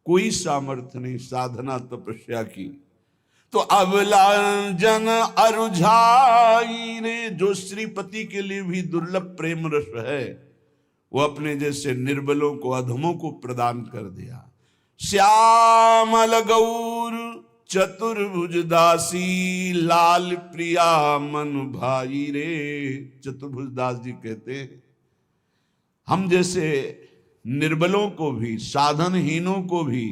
कोई सामर्थ्य नहीं साधना तपस्या की। तो अबला जन अरुझाई रे, जो श्रीपति के लिए भी दुर्लभ प्रेम रस है वो अपने जैसे निर्बलों को, अधमों को प्रदान कर दिया। श्यामल गौर चतुर्भुज दासी, लाल प्रिया मन भाई रे। चतुर्भुज दास जी कहते हैं हम जैसे निर्बलों को भी, साधनहीनों को भी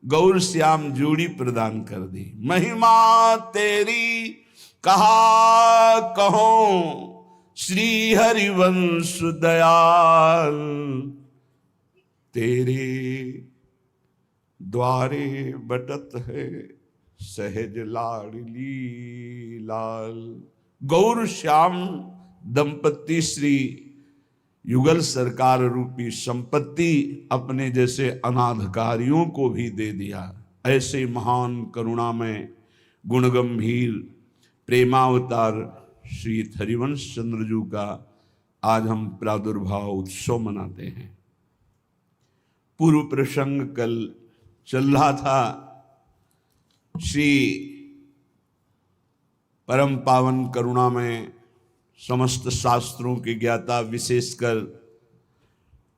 गौर श्याम जोड़ी प्रदान कर दी। महिमा तेरी कहा कहो श्री हरिवंश दयाल, तेरे द्वारे बटत है सहज लाडली लाल। गौर श्याम दंपति श्री युगल सरकार रूपी संपत्ति अपने जैसे अनाधकारियों को भी दे दिया। ऐसे महान करुणा में गुण गंभीर प्रेमावतार श्री हरिवंश चंद्र जी का आज हम प्रादुर्भाव उत्सव मनाते हैं। पूर्व प्रसंग कल चल रहा था श्री परम पावन करुणा में समस्त शास्त्रों के ज्ञाता विशेषकर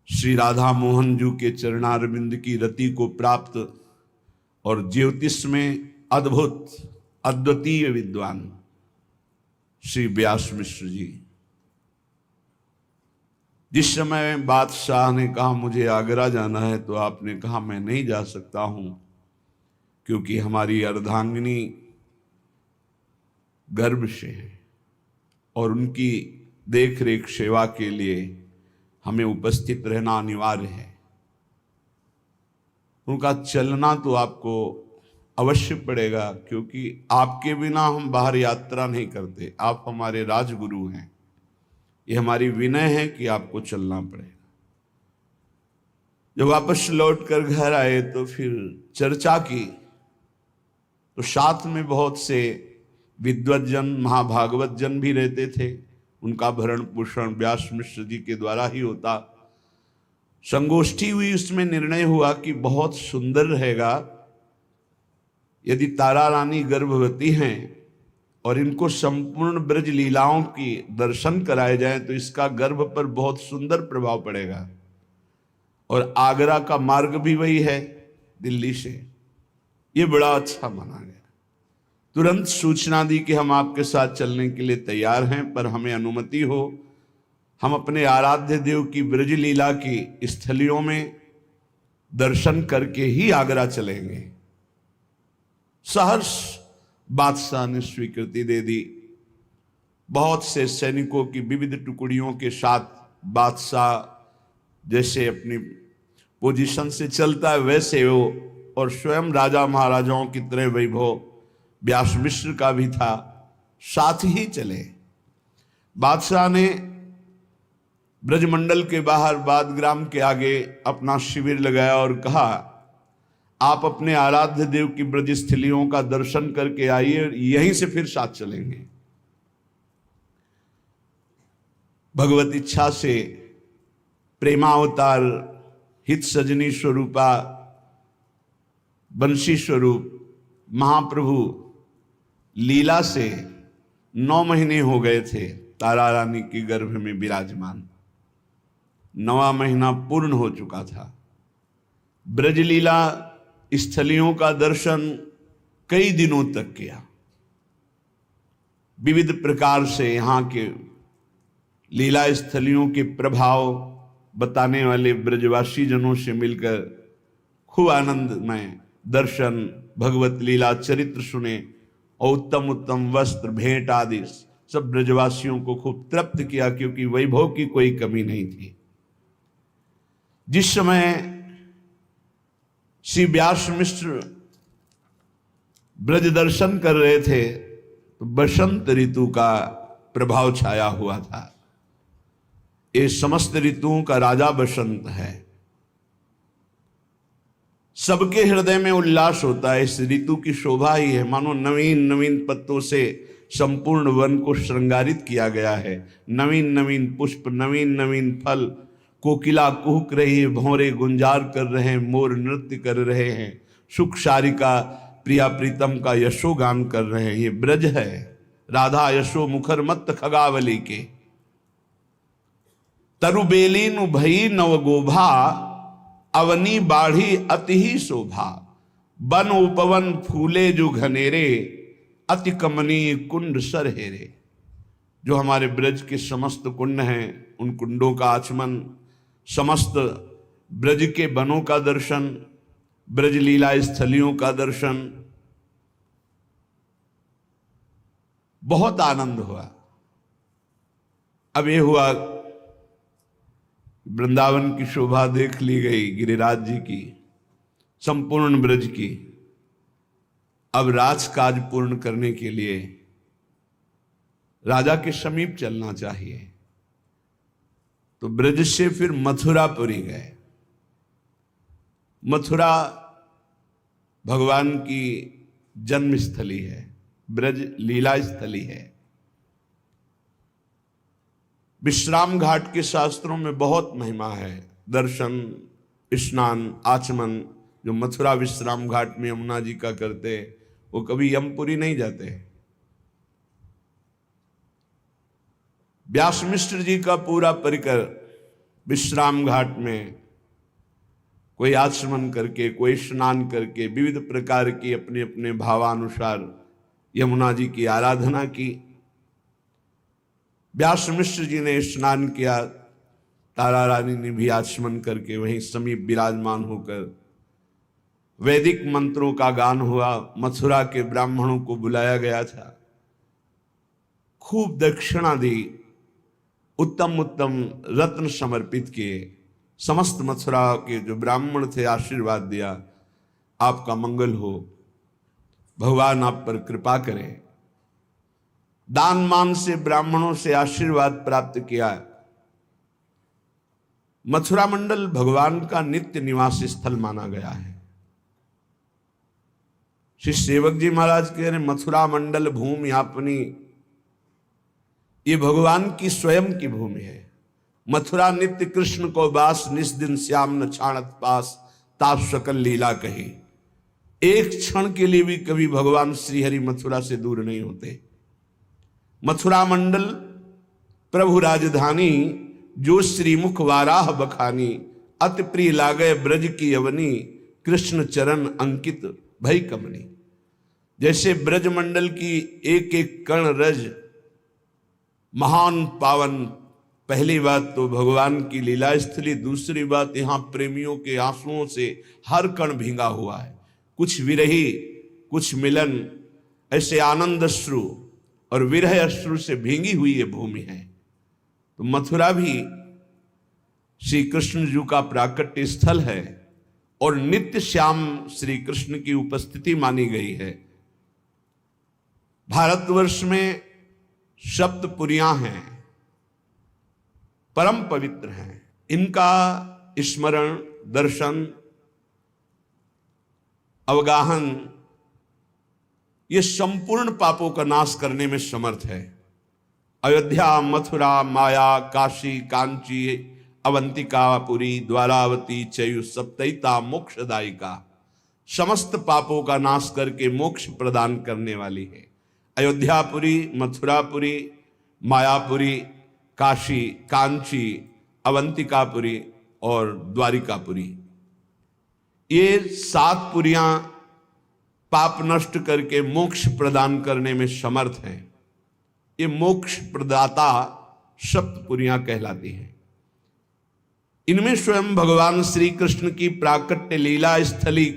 श्री राधा मोहन जी के चरणारविंद की रति को प्राप्त और ज्योतिष में अद्भुत अद्वितीय विद्वान श्री व्यास मिश्र जी। जिस समय बादशाह ने कहा मुझे आगरा जाना है तो आपने कहा मैं नहीं जा सकता हूं क्योंकि हमारी अर्धांगिनी गर्भ से है और उनकी देख रेख सेवा के लिए हमें उपस्थित रहना अनिवार्य है। उनका चलना तो आपको अवश्य पड़ेगा क्योंकि आपके बिना हम बाहर यात्रा नहीं करते। आप हमारे राजगुरु हैं, ये हमारी विनय है कि आपको चलना पड़ेगा। जब वापस लौट कर घर आए तो फिर चर्चा की तो साथ में बहुत से विद्वज्जन महाभागवत जन भी रहते थे। उनका भरण पोषण व्यास मिश्र जी के द्वारा ही होता। संगोष्ठी हुई, उसमें निर्णय हुआ कि बहुत सुंदर रहेगा यदि तारा रानी गर्भवती हैं और इनको संपूर्ण ब्रज लीलाओं की दर्शन कराए जाएं तो इसका गर्भ पर बहुत सुंदर प्रभाव पड़ेगा। और आगरा का मार्ग भी वही है दिल्ली से, ये बड़ा अच्छा माना गया। तुरंत सूचना दी कि हम आपके साथ चलने के लिए तैयार हैं, पर हमें अनुमति हो हम अपने आराध्य देव की ब्रज लीला की स्थलियों में दर्शन करके ही आगरा चलेंगे। सहर्ष बादशाह ने स्वीकृति दे दी। बहुत से सैनिकों की विविध टुकड़ियों के साथ बादशाह जैसे अपनी पोजीशन से चलता है वैसे वो, और स्वयं राजा महाराजाओं की तरह वैभव व्यास मिश्र का भी था, साथ ही चले। बादशाह ने ब्रजमंडल के बाहर बादग्राम के आगे अपना शिविर लगाया और कहा आप अपने आराध्य देव की ब्रज स्थलियों का दर्शन करके आइए, यहीं से फिर साथ चलेंगे। भगवत इच्छा से प्रेमावतार हित सजनी स्वरूपा बंशी स्वरूप महाप्रभु लीला से 9 महीने हो गए थे तारा रानी की गर्भ में विराजमान। 9वां महीना पूर्ण हो चुका था। ब्रजलीला स्थलियों का दर्शन कई दिनों तक किया। विविध प्रकार से यहाँ के लीला स्थलियों के प्रभाव बताने वाले ब्रजवासी जनों से मिलकर खूब आनंदमय दर्शन, भगवत लीला चरित्र सुने और उत्तम उत्तम वस्त्र भेंट आदि सब ब्रजवासियों को खूब तृप्त किया, क्योंकि वैभव की कोई कमी नहीं थी। जिस समय श्री व्यास मिश्र ब्रज दर्शन कर रहे थे तो बसंत ऋतु का प्रभाव छाया हुआ था। ये समस्त ऋतुओं का राजा बसंत है। सबके हृदय में उल्लास होता है। इस ऋतु की शोभा ही है, मानो नवीन नवीन पत्तों से संपूर्ण वन को श्रृंगारित किया गया है। नवीन नवीन पुष्प, नवीन नवीन फल, कोकिला कुहक रही है, भौरे गुंजार कर रहे हैं, मोर नृत्य कर रहे हैं, सुख शारिका प्रिया प्रीतम का यशोगान कर रहे हैं। ये ब्रज है, राधा यशो मुखर मत खगावली के। तरुबेलीनु भई नवगोभा, अवनी बाढ़ी अति ही शोभा। वन उपवन फूले जो घनेरे, अति कमनीय कुंड सर हेरे। जो हमारे ब्रज के समस्त कुंड हैं, उन कुंडों का आचमन, समस्त ब्रज के वनों का दर्शन, ब्रज लीला स्थलियों का दर्शन, बहुत आनंद हुआ। अब ये हुआ, वृंदावन की शोभा देख ली गई, गिरिराज जी की, संपूर्ण ब्रज की। अब राजकाज पूर्ण करने के लिए राजा के समीप चलना चाहिए। तो ब्रज से फिर मथुरापुरी गए। मथुरा भगवान की जन्म स्थली है, ब्रज लीला स्थली है। विश्राम घाट के शास्त्रों में बहुत महिमा है। दर्शन, स्नान, आचमन जो मथुरा विश्राम घाट में यमुना जी का करते, वो कभी यमपुरी नहीं जाते। व्यास मिश्र जी का पूरा परिकर विश्राम घाट में कोई आचमन करके, कोई स्नान करके, विविध प्रकार की अपने अपने भावानुसार यमुना जी की आराधना की। व्यास मिश्र जी ने स्नान किया, तारा रानी ने भी आचमन करके वहीं समीप विराजमान होकर वैदिक मंत्रों का गान हुआ। मथुरा के ब्राह्मणों को बुलाया गया था, खूब दक्षिणा दी, उत्तम उत्तम रत्न समर्पित किए। समस्त मथुरा के जो ब्राह्मण थे आशीर्वाद दिया, आपका मंगल हो, भगवान आप पर कृपा करें। दान मान से ब्राह्मणों से आशीर्वाद प्राप्त किया। मथुरा मंडल भगवान का नित्य निवास स्थल माना गया है। श्री सेवक जी महाराज कह रहे, मथुरा मंडल भूमि अपनी, ये भगवान की स्वयं की भूमि है। मथुरा नित्य कृष्ण को बास, निस दिन श्याम न छाणत पास, ताप सकल लीला कही। एक क्षण के लिए भी कभी भगवान श्रीहरि मथुरा से दूर नहीं होते। मथुरा मंडल प्रभु राजधानी, जो श्रीमुख वाराह बखानी, अति प्रिय लागे ब्रज की अवनी, कृष्ण चरण अंकित भई कमनी। जैसे ब्रज मंडल की एक एक कण रज महान पावन। पहली बात तो भगवान की लीला स्थली, दूसरी बात यहाँ प्रेमियों के आंसुओं से हर कण भींगा हुआ है। कुछ विरही, कुछ मिलन, ऐसे आनंद अश्रु और विरह अश्रु से भींगी हुई ये भूमि है। तो मथुरा भी श्री कृष्ण जी का प्राकट्य स्थल है और नित्य श्याम श्री कृष्ण की उपस्थिति मानी गई है। भारतवर्ष में सप्तपुरियां हैं, परम पवित्र हैं। इनका स्मरण, दर्शन, अवगाहन ये संपूर्ण पापों का नाश करने में समर्थ है। अयोध्या, मथुरा, माया, काशी, कांची, अवंतिकापुरी, द्वारावती, चयु सप्तैता मोक्षदायिका, समस्त पापों का नाश करके मोक्ष प्रदान करने वाली है। अयोध्यापुरी, मथुरापुरी, मायापुरी, काशी, कांची, अवंतिकापुरी और द्वारिकापुरी, ये 7 पुरियां पाप नष्ट करके मोक्ष प्रदान करने में समर्थ हैं। ये मोक्ष प्रदाता सप्तपुरियां कहलाती हैं। इनमें स्वयं भगवान श्री कृष्ण की प्राकट्य लीला स्थली,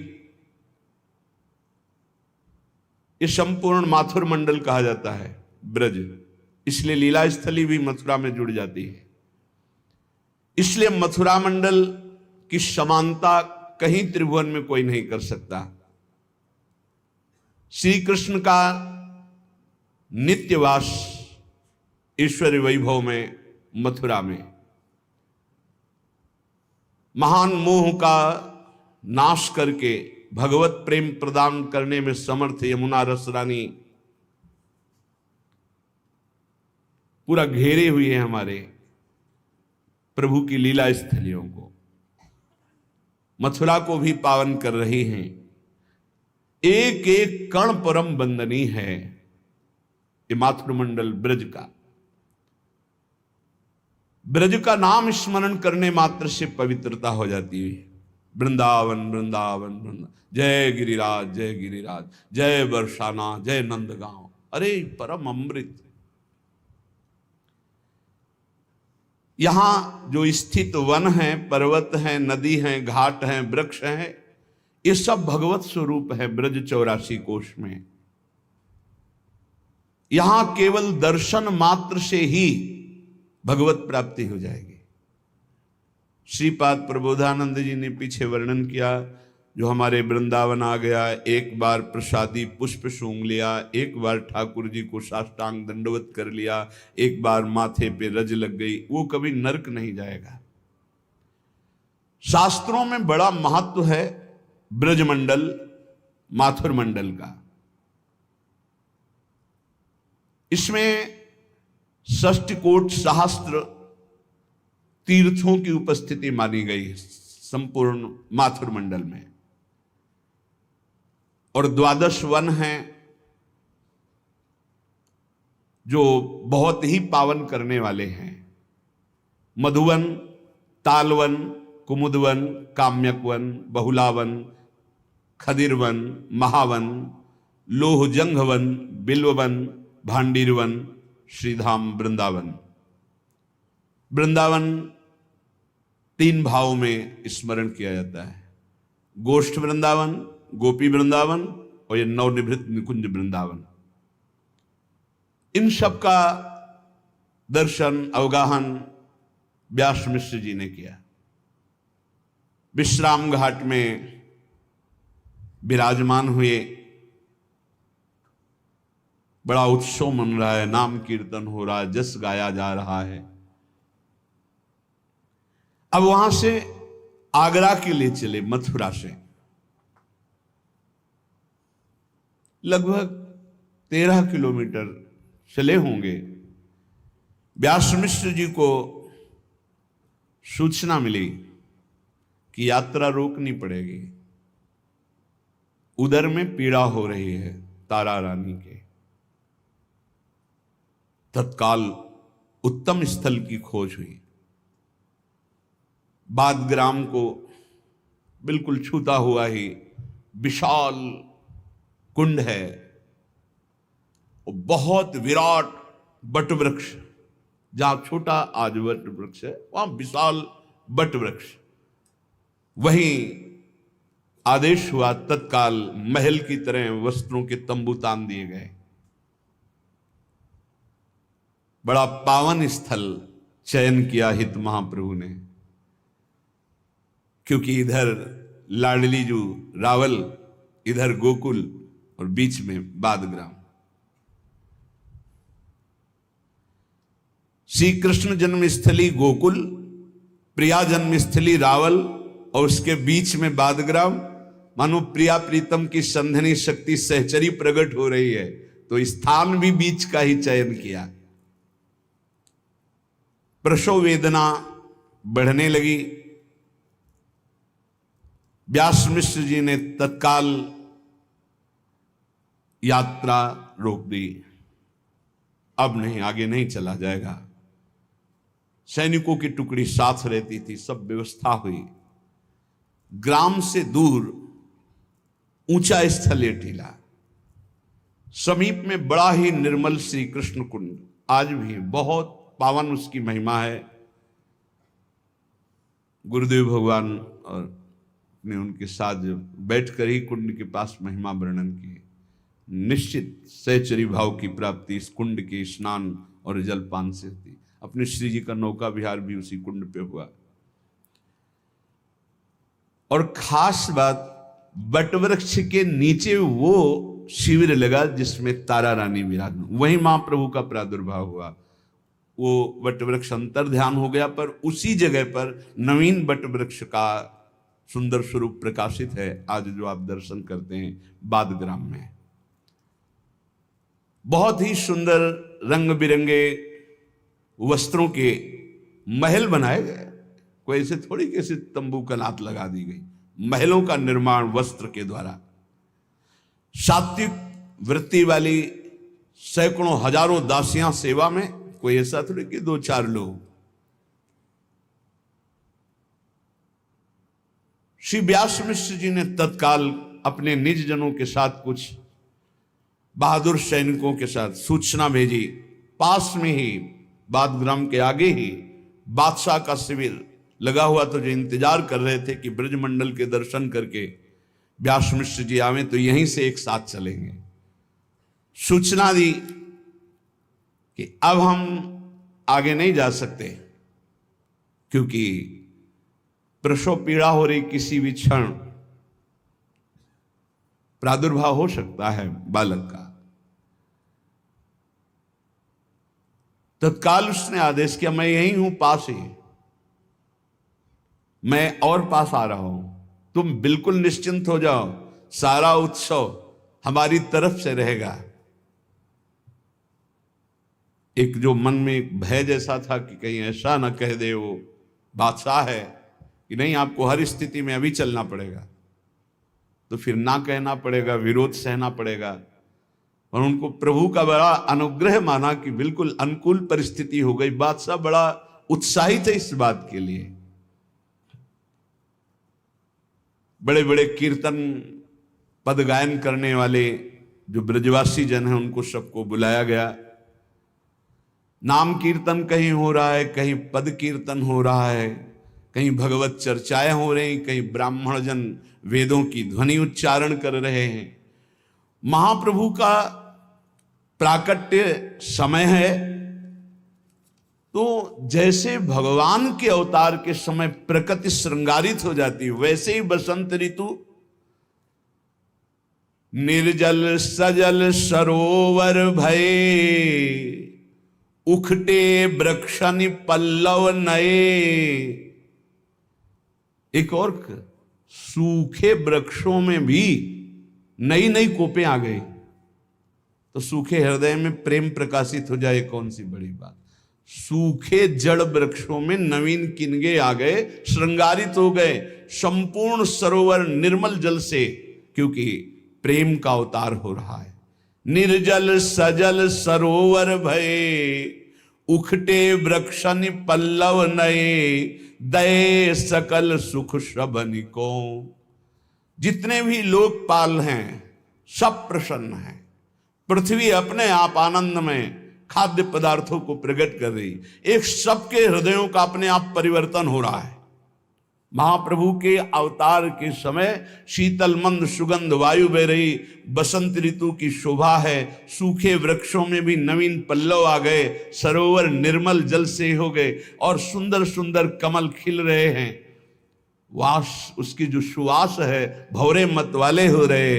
ये संपूर्ण माथुर मंडल कहा जाता है ब्रज, इसलिए लीला स्थली भी मथुरा में जुड़ जाती है। इसलिए मथुरा मंडल की समानता कहीं त्रिभुवन में कोई नहीं कर सकता। श्री कृष्ण का नित्यवास ईश्वरी वैभव में मथुरा में, महान मोह का नाश करके भगवत प्रेम प्रदान करने में समर्थ यमुना रस रानी पूरा घेरे हुए हैं हमारे। प्रभु की लीला स्थलियों को, मथुरा को भी पावन कर रही हैं। एक एक कण परम बंदनी है ये मातृमंडल ब्रज का। ब्रज का नाम स्मरण करने मात्र से पवित्रता हो जाती है। वृंदावन वृंदावन वृंदावन, जय गिरिराज जय गिरिराज, जय बरसाना जय नंदगांव। अरे परम अमृत। यहां जो स्थित वन है, पर्वत है, नदी है, घाट है, वृक्ष है, ये सब भगवत स्वरूप है। ब्रज 84 कोश में यहां केवल दर्शन मात्र से ही भगवत प्राप्ति हो जाएगी। श्रीपाद प्रबोधानंद जी ने पीछे वर्णन किया, जो हमारे वृंदावन आ गया, एक बार प्रसादी पुष्प सूंघ लिया, एक बार ठाकुर जी को साष्टांग दंडवत कर लिया, एक बार माथे पे रज लग गई, वो कभी नरक नहीं जाएगा। शास्त्रों में बड़ा महत्व है ब्रजमंडल माथुर मंडल का। इसमें षष्टिकोट सहस्त्र तीर्थों की उपस्थिति मानी गई है संपूर्ण माथुर मंडल में, और 12 वन हैं जो बहुत ही पावन करने वाले हैं। मधुवन, तालवन, कुमुदवन, काम्यकवन, बहुलावन, खदिरवन, महावन, लोहजंघवन, बिल्ववन, भांडीरवन, श्रीधाम वृंदावन। वृंदावन 3 भावों में स्मरण किया जाता है, गोष्ठ वृंदावन, गोपी वृंदावन और ये नवनिभृत निकुंज वृंदावन। इन सब का दर्शन अवगाहन व्यास मिश्र जी ने किया। विश्राम घाट में विराजमान हुए, बड़ा उत्सव मन रहा है, नाम कीर्तन हो रहा है, जस गाया जा रहा है। अब वहां से आगरा के लिए चले, मथुरा से लगभग 13 किलोमीटर चले होंगे। व्यास मिश्र जी को सूचना मिली कि यात्रा रोकनी पड़ेगी, उदर में पीड़ा हो रही है तारा रानी के। तत्काल उत्तम स्थल की खोज हुई। बादग्राम को बिल्कुल छूता हुआ ही विशाल कुंड है, और बहुत विराट बट वृक्ष, जहां छोटा आज वट वृक्ष है वहां विशाल बट वृक्ष। वहीं आदेश हुआ, तत्काल महल की तरह वस्त्रों के तंबू तान दिए गए। बड़ा पावन स्थल चयन किया हित महाप्रभु ने, क्योंकि इधर लाडली जू रावल, इधर गोकुल और बीच में बादग्राम। श्री कृष्ण जन्मस्थली गोकुल, प्रिया जन्मस्थली रावल और उसके बीच में बादग्राम। मानो प्रिया प्रीतम की संधनी शक्ति सहचरी प्रकट हो रही है, तो स्थान भी बीच का ही चयन किया। प्रसव वेदना बढ़ने लगी। व्यास मिश्र जी ने तत्काल यात्रा रोक दी। अब नहीं, आगे नहीं चला जाएगा। सैनिकों की टुकड़ी साथ रहती थी, सब व्यवस्था हुई। ग्राम से दूर ऊंचा स्थल है टीला, समीप में बड़ा ही निर्मल श्री कृष्ण कुंड, आज भी बहुत पावन उसकी महिमा है। गुरुदेव भगवान और ने उनके साथ बैठकर ही कुंड के पास महिमा वर्णन की। निश्चित सहचरी भाव की प्राप्ति इस कुंड के स्नान और जलपान से होती। अपने श्री जी का नौका विहार भी उसी कुंड पे हुआ। और खास बात, बटवृक्ष के नीचे वो शिविर लगा जिसमें तारा रानी विराजमान, वहीं महाप्रभु का प्रादुर्भाव हुआ। वो वटवृक्ष अंतर ध्यान हो गया, पर उसी जगह पर नवीन वटवृक्ष का सुंदर स्वरूप प्रकाशित है आज जो आप दर्शन करते हैं बादग्राम में। बहुत ही सुंदर रंग बिरंगे वस्त्रों के महल बनाए गए, कोई ऐसे थोड़ी कैसे तंबू कनात लगा दी गई। महलों का निर्माण वस्त्र के द्वारा। सात्विक वृत्ति वाली सैकड़ों हजारों दासियां सेवा में, कोई ऐसा थोड़ी कि 2-4 लोग। श्री व्यास मिश्र जी ने तत्काल अपने निज जनों के साथ कुछ बहादुर सैनिकों के साथ सूचना भेजी। पास में ही बादग्राम के आगे ही बादशाह का शिविर लगा हुआ, तो जो इंतजार कर रहे थे कि ब्रजमंडल के दर्शन करके व्यास मिश्र जी आवे तो यहीं से एक साथ चलेंगे। सूचना दी कि अब हम आगे नहीं जा सकते, क्योंकि प्रसव पीड़ा हो रही, किसी भी क्षण प्रादुर्भाव हो सकता है बालक का। तत्काल उसने आदेश किया, मैं यही हूं पास ही, मैं और पास आ रहा हूं, तुम बिल्कुल निश्चिंत हो जाओ, सारा उत्सव हमारी तरफ से रहेगा। एक जो मन में एक भय जैसा था कि कहीं ऐसा ना कह दे वो बादशाह है कि नहीं आपको हर स्थिति में अभी चलना पड़ेगा, तो फिर ना कहना पड़ेगा, विरोध सहना पड़ेगा। और उनको प्रभु का बड़ा अनुग्रह माना कि बिल्कुल अनुकूल परिस्थिति हो गई। बादशाह बड़ा उत्साहित है इस बात के लिए। बड़े बड़े कीर्तन पद गायन करने वाले जो ब्रजवासी जन हैं उनको सबको बुलाया गया। नाम कीर्तन कहीं हो रहा है, कहीं पद कीर्तन हो रहा है, कहीं भगवत चर्चाएं हो रही, कहीं ब्राह्मण जन वेदों की ध्वनि उच्चारण कर रहे हैं। महाप्रभु का प्राकट्य समय है, तो जैसे भगवान के अवतार के समय प्रकृति श्रृंगारित हो जाती है, वैसे ही बसंत ऋतु निर्जल सजल सरोवर भये, उखटे वृक्षनि पल्लव नए। एक और सूखे वृक्षों में भी नई नई कोपें आ गई, तो सूखे हृदय में प्रेम प्रकाशित हो जाए, कौन सी बड़ी बात। सूखे जड़ वृक्षों में नवीन किनगे आ गए, श्रृंगारित हो गए संपूर्ण सरोवर निर्मल जल से, क्योंकि प्रेम का अवतार हो रहा है। निर्जल सजल सरोवर भये, उखटे वृक्षनि पल्लव नए, दये सकल सुख शबनिको। जितने भी लोकपाल हैं सब प्रसन्न हैं। पृथ्वी अपने आप आनंद में खाद्य पदार्थों को प्रकट कर रही, एक सबके हृदयों का अपने आप परिवर्तन हो रहा है। महाप्रभु के अवतार के समय शीतल मंद सुगंध वायु बह रही, बसंत ऋतु की शोभा है। सूखे वृक्षों में भी नवीन पल्लव आ गए, सरोवर निर्मल जल से हो गए और सुंदर सुंदर कमल खिल रहे हैं। वास उसकी जो सुवास है भौरे मत वाले हो रहे।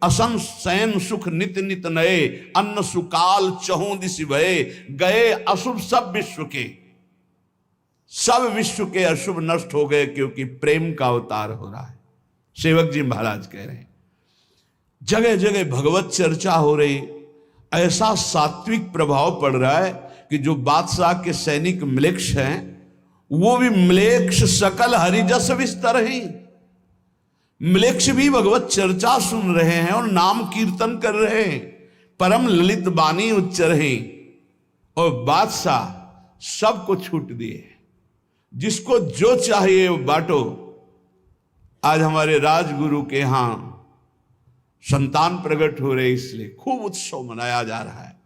असन सैन सुख नित नित नए, अन्न सुकाल चहु दिस भये, गए अशुभ सब विश्व के। सब विश्व के अशुभ नष्ट हो गए, क्योंकि प्रेम का अवतार हो रहा है। सेवक जी महाराज कह रहे हैं जगह जगह भगवत चर्चा हो रही, ऐसा सात्विक प्रभाव पड़ रहा है कि जो बादशाह के सैनिक म्लेच्छ हैं वो भी म्लेच्छ सकल हरिजस विस्तर ही। म्लेच्छ भी भगवत चर्चा सुन रहे हैं और नाम कीर्तन कर रहे हैं, परम ललित बानी उच्च रहे, और बादशाह सबको छूट दिए, जिसको जो चाहिए वो बांटो। आज हमारे राजगुरु के यहां संतान प्रकट हो रहे, इसलिए खूब उत्सव मनाया जा रहा है।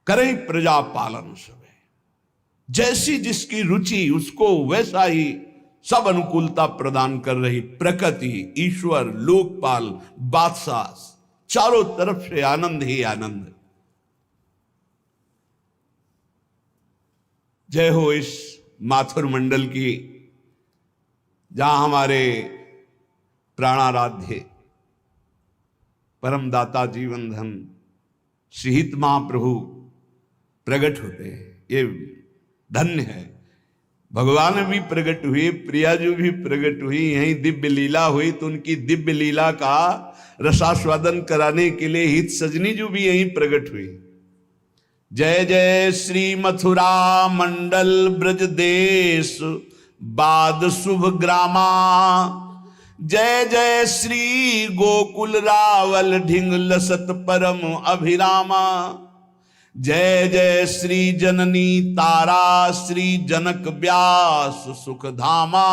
करें प्रजा पालन सब, जैसी जिसकी रुचि उसको वैसा ही सब अनुकूलता प्रदान कर रही प्रकृति, ईश्वर, लोकपाल, बादशाह, चारों तरफ से आनंद ही आनंद। जय हो इस माथुर मंडल की, जहां हमारे प्राणाराध्य परम दाता जीवन धन श्रीहित महाप्रभु प्रकट होते हैं। ये धन्य है। भगवान भी प्रकट हुए, प्रियाजू भी प्रकट हुई, यहीं दिव्य लीला हुई, तो उनकी दिव्य लीला का रसास्वादन कराने के लिए हित सजनी जो भी यहीं प्रकट हुई। जय जय श्री मथुरा मंडल ब्रज देश बाद शुभ ग्रामा। जय जय श्री गोकुल रावल ढिंग लसत परम अभिरामा। जय जय श्री जननी तारा श्री जनक व्यास सुख धामा।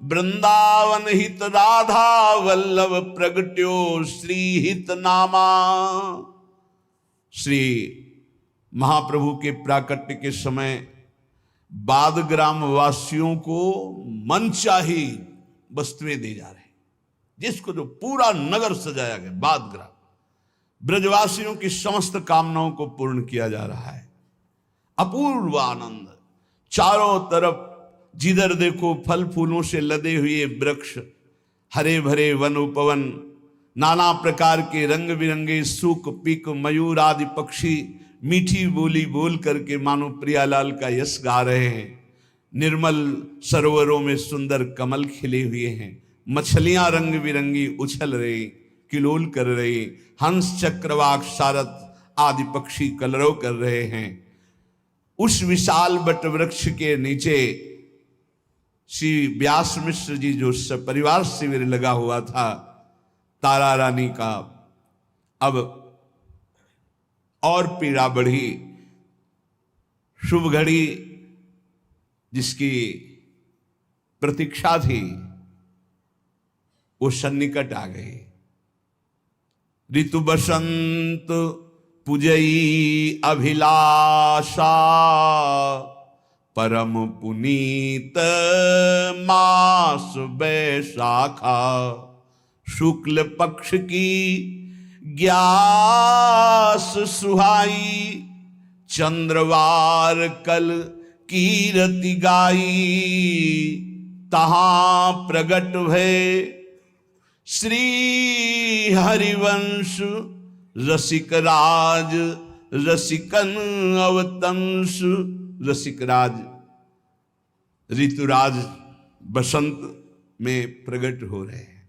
वृंदावन हित राधा वल्लभ प्रगट्यो श्री हित नामा। श्री महाप्रभु के प्राकट्य के समय बाद ग्राम वासियों को मनचाही वस्तुएं दी जा रही, जिसको जो पूरा नगर सजाया गया बाद ग्राम, ब्रजवासियों की समस्त कामनाओं को पूर्ण किया जा रहा है। अपूर्व आनंद, चारों तरफ जिधर देखो फल फूलों से लदे हुए वृक्ष, हरे भरे वन उपवन, नाना प्रकार के रंग बिरंगे सूक पीक मयूर आदि पक्षी मीठी बोली बोल करके मानो प्रियालाल का यश गा रहे हैं। निर्मल सरोवरों में सुंदर कमल खिले हुए हैं, मछलियां रंग बिरंगी उछल रही किलोल कर रही, हंस चक्रवाक सारथ आदि पक्षी कलरव कर रहे हैं। उस विशाल बट वृक्ष के नीचे श्री व्यास मिश्र जी जो परिवार शिविर लगा हुआ था तारा रानी का, अब और पीड़ा बढ़ी। शुभ घड़ी जिसकी प्रतीक्षा थी वो सन्निकट आ गई। ऋतु बसंत पुजई अभिलाषा, परम पुनीत मास बैसाखा। शुक्ल पक्ष की ग्यास सुहाई, चंद्रवार कल कीरति गाई। तहां प्रगट भय श्री हरिवंश, रसिक राज रसिकन अवतंस। रसिक राज ऋतुराज बसंत में प्रकट हो रहे हैं।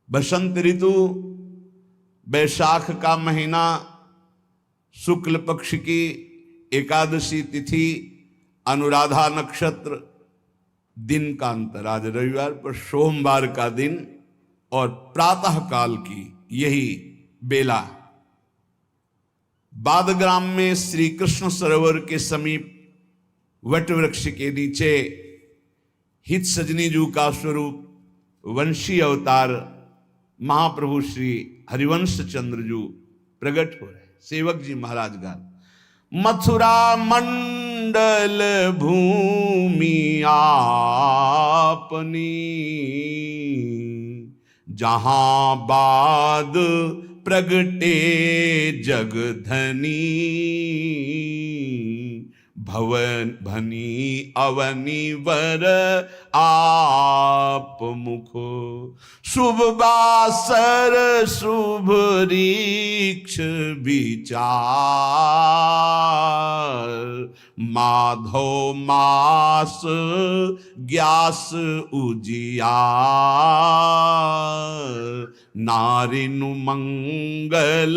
बसंत ऋतु बैसाख का महीना, शुक्ल पक्ष की एकादशी तिथि, अनुराधा नक्षत्र, दिन का अंतर, आज रविवार पर सोमवार का दिन और प्रातः काल की यही बेला। बादग्राम में श्री कृष्ण सरोवर के समीप वट वृक्ष के नीचे हित सजनी जू का स्वरूप वंशी अवतार महाप्रभु श्री हरिवंश चंद्र जू प्रकट हो रहे। सेवक जी महाराज गान, मथुरा मंडल भूमि आपनी, जहां बाद प्रगटे जगधनी। भवन भनी अवनी वर आप मुखो, शुभ बासर शुभ रीक्ष विचार। माधव मास ग्यास उजियार, नारिनु मंगल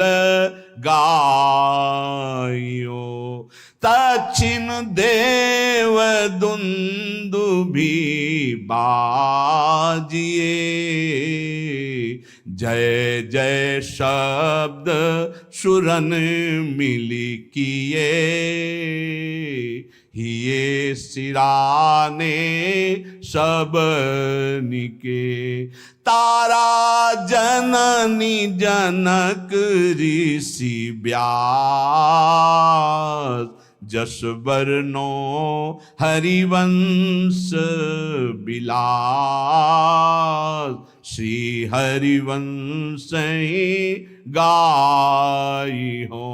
गायो। दक्षिण देव दुंदुभि बाजिए, जय जय शब्द सुरन मिली किए। हिये सिराने सब निके, तारा जननी जनक ऋषि व्यास। जस बरनो हरिवंश बिलास, श्री हरिवंश गाई हो।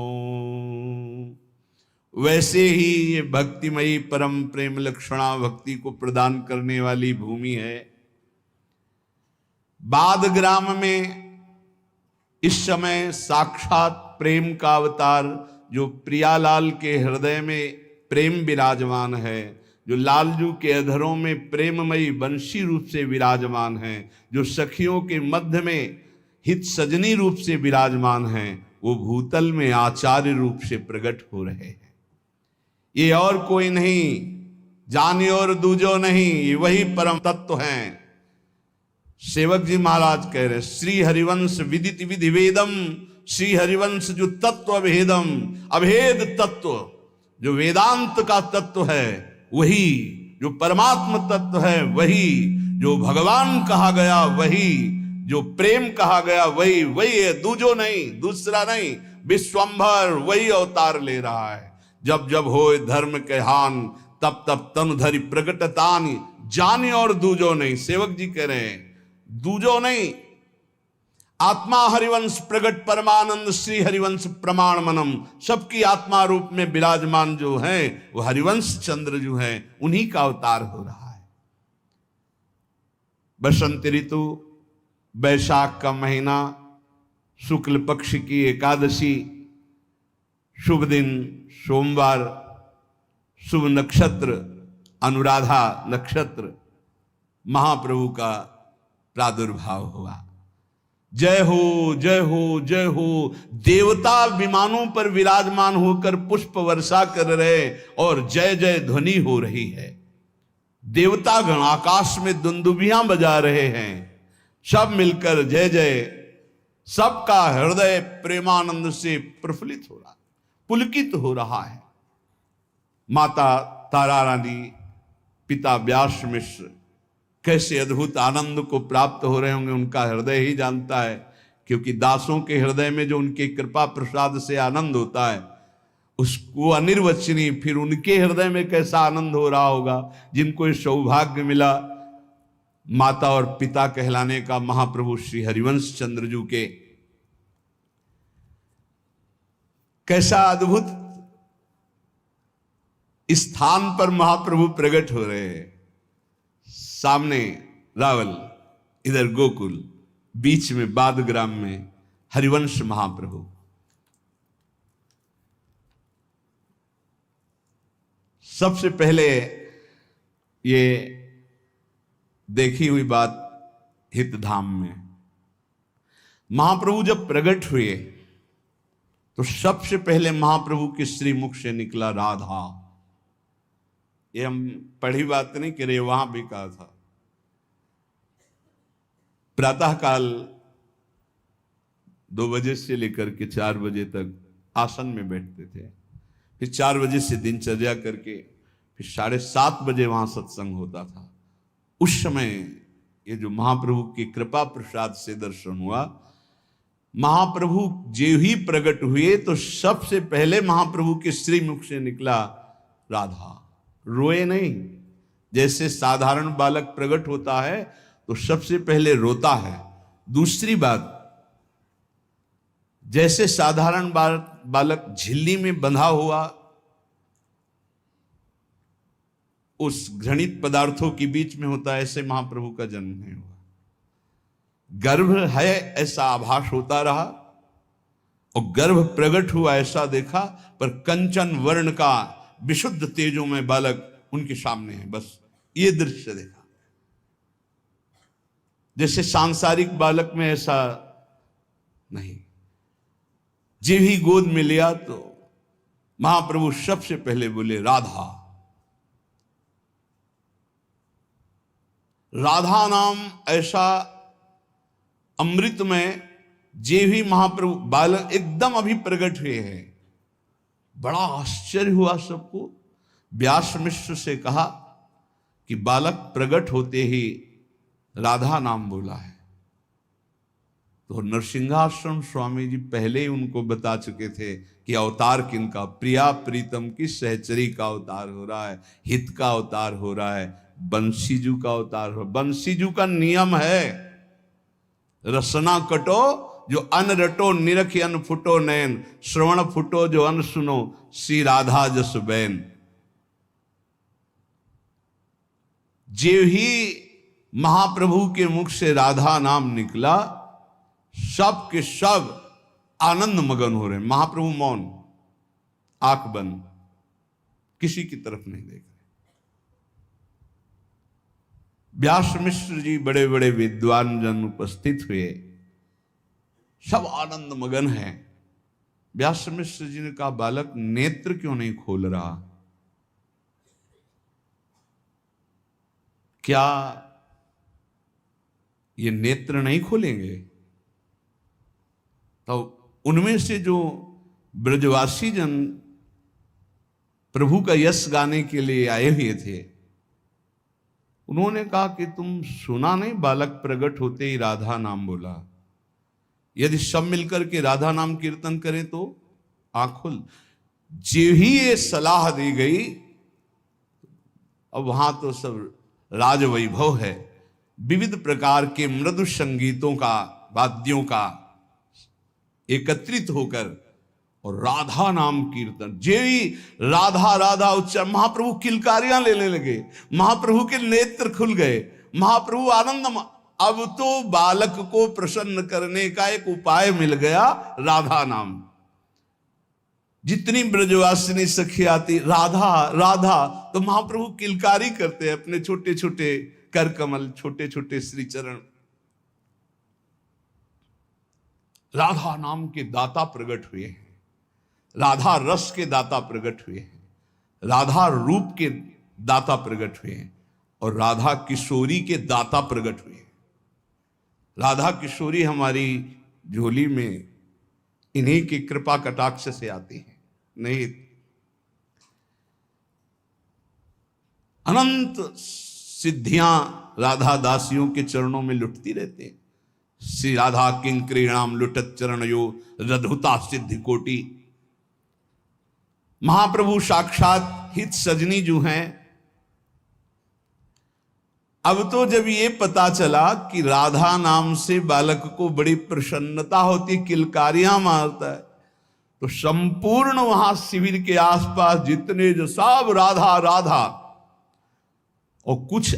वैसे ही ये भक्तिमयी परम प्रेम लक्षणा भक्ति को प्रदान करने वाली भूमि है। बादग्राम में इस समय साक्षात प्रेम का अवतार जो प्रियालाल के हृदय में प्रेम विराजमान है, जो लालजू के अधरों में प्रेममयी बंशी रूप से विराजमान है, जो सखियों के मध्य में हित सजनी रूप से विराजमान है, वो भूतल में आचार्य रूप से प्रकट हो रहे हैं। ये और कोई नहीं, जाने और दूजो नहीं, ये वही परम तत्व हैं। सेवक जी महाराज कह रहे श्री हरिवंश विदित विधि वेदम, श्री हरिवंश जो तत्व अभेदम, अभेद तत्व जो वेदांत का तत्व है वही, जो परमात्म तत्व है वही, जो भगवान कहा गया वही, जो प्रेम कहा गया वही, वही है, दूजो नहीं, दूसरा नहीं। विश्वंभर वही अवतार ले रहा है। जब जब होए धर्म के हान, तब तब तनु धरि प्रकटतान, जाने और दूजो नहीं। सेवक जी कह रहे हैं दूजो नहीं, आत्मा हरिवंश प्रगट परमानंद श्री हरिवंश प्रमाण मनम, सबकी आत्मा रूप में विराजमान जो है वो हरिवंश चंद्र जो है उन्हीं का अवतार हो रहा है। बसंत ऋतु, वैशाख का महीना, शुक्ल पक्ष की एकादशी, शुभ दिन सोमवार, शुभ नक्षत्र अनुराधा नक्षत्र, महाप्रभु का प्रादुर्भाव हुआ। जय हो जय हो जय हो। देवता विमानों पर विराजमान होकर पुष्प वर्षा कर रहे और जय जय ध्वनि हो रही है। देवतागण आकाश में दुंदुभियां बजा रहे हैं, सब मिलकर जय जय। सबका हृदय प्रेमानंद से प्रफुल्लित हो रहा, पुलकित हो रहा है। माता तारा रानी, पिता व्यास मिश्र कैसे अद्भुत आनंद को प्राप्त हो रहे होंगे उनका हृदय ही जानता है, क्योंकि दासों के हृदय में जो उनके कृपा प्रसाद से आनंद होता है उसको अनिर्वचनीय, फिर उनके हृदय में कैसा आनंद हो रहा होगा जिनको ये सौभाग्य मिला माता और पिता कहलाने का महाप्रभु श्री हरिवंश चंद्र जी के। कैसा अद्भुत स्थान पर महाप्रभु प्रकट हो रहे हैं। सामने रावल, इधर गोकुल, बीच में बादग्राम में हरिवंश महाप्रभु। सबसे पहले ये देखी हुई बात हितधाम में महाप्रभु जब प्रकट हुए तो सबसे पहले महाप्रभु के श्रीमुख से निकला राधा। ये हम पढ़ी बात नहीं कर रहे, वहां भी कहा था। प्रातः काल 2 बजे से लेकर के 4 बजे तक आसन में बैठते थे, फिर 4 बजे से दिनचर्या करके फिर 7:30 बजे वहां सत्संग होता था। उस समय ये जो महाप्रभु की कृपा प्रसाद से दर्शन हुआ, महाप्रभु जो ही प्रकट हुए तो सबसे पहले महाप्रभु के श्रीमुख से निकला राधा। रोए नहीं, जैसे साधारण बालक प्रकट होता है तो सबसे पहले रोता है। दूसरी बात, जैसे साधारण बालक झिल्ली में बंधा हुआ उस घृणित पदार्थों के बीच में होता है, ऐसे महाप्रभु का जन्म नहीं हुआ। गर्भ है ऐसा आभास होता रहा और गर्भ प्रकट हुआ ऐसा देखा, पर कंचन वर्ण का विशुद्ध तेजों में बालक उनके सामने है। बस ये दृश्य देखा। जैसे सांसारिक बालक में ऐसा नहीं। जब ही गोद में लिया तो महाप्रभु सबसे पहले बोले राधा। राधा नाम ऐसा अमृत में जे भी महाप्रभु बालक एकदम अभी प्रकट हुए हैं। बड़ा आश्चर्य हुआ सबको। व्यास मिश्र से कहा कि बालक प्रकट होते ही राधा नाम बोला है। तो नरसिंहाश्रम स्वामी जी पहले ही उनको बता चुके थे कि अवतार किनका, प्रिया प्रीतम की सहचरी का अवतार हो रहा है, हित का अवतार हो रहा है, बंसीजू का अवतार हो। बंसीजू का नियम है रसना कटो जो अन रटो, निरखी अन फुटो नैन, श्रवण फुटो जो अन सुनो, श्री राधा जस बैन। जे ही महाप्रभु के मुख से राधा नाम निकला, सब के सब आनंद मगन हो रहे। महाप्रभु मौन, आंख बंद, किसी की तरफ नहीं देख रहे। व्यास मिश्र जी बड़े बड़े विद्वान जन उपस्थित हुए, सब आनंद मगन हैं। व्यास मिश्र जी ने कहा, बालक नेत्र क्यों नहीं खोल रहा? क्या ये नेत्र नहीं खोलेंगे? तो उनमें से जो ब्रजवासी जन प्रभु का यश गाने के लिए आए हुए थे, उन्होंने कहा कि तुम सुना नहीं, बालक प्रकट होते ही राधा नाम बोला। यदि सब मिलकर के राधा नाम कीर्तन करें तो आंख खुल। जो ही ये सलाह दी गई, अब वहां तो सब राज वैभव है, विविध प्रकार के मृदु संगीतों का, वाद्यों का एकत्रित होकर और राधा नाम कीर्तन। जेवी राधा राधा उच्चार, महाप्रभु किलकारियां लेने लगे, महाप्रभु के नेत्र खुल गए, महाप्रभु आनंद। अब तो बालक को प्रसन्न करने का एक उपाय मिल गया, राधा नाम। जितनी ब्रजवासिनी सखी आती, राधा राधा, तो महाप्रभु किलकारी करते अपने छोटे छोटे कर कमल, छोटे छोटे श्री चरण। राधा नाम के दाता प्रकट हुए हैं, राधा रस के दाता प्रकट हुए हैं, राधा रूप के दाता प्रकट हुए हैं, और राधा किशोरी के दाता प्रकट हुए हैं। राधा किशोरी हमारी झोली में इन्हीं की कृपा कटाक्ष से आती है, नहीं अनंत सिद्धियां राधा दासियों के चरणों में लुटती रहते हैं। श्री राधा किंक्रीणाम लुटत चरणयो रधुता सिद्धि कोटि। महाप्रभु साक्षात हित सजनी जो हैं। अब तो जब ये पता चला कि राधा नाम से बालक को बड़ी प्रसन्नता होती, किलकारियां मारता है, तो संपूर्ण वहां शिविर के आसपास जितने जो सब राधा राधा, और कुछ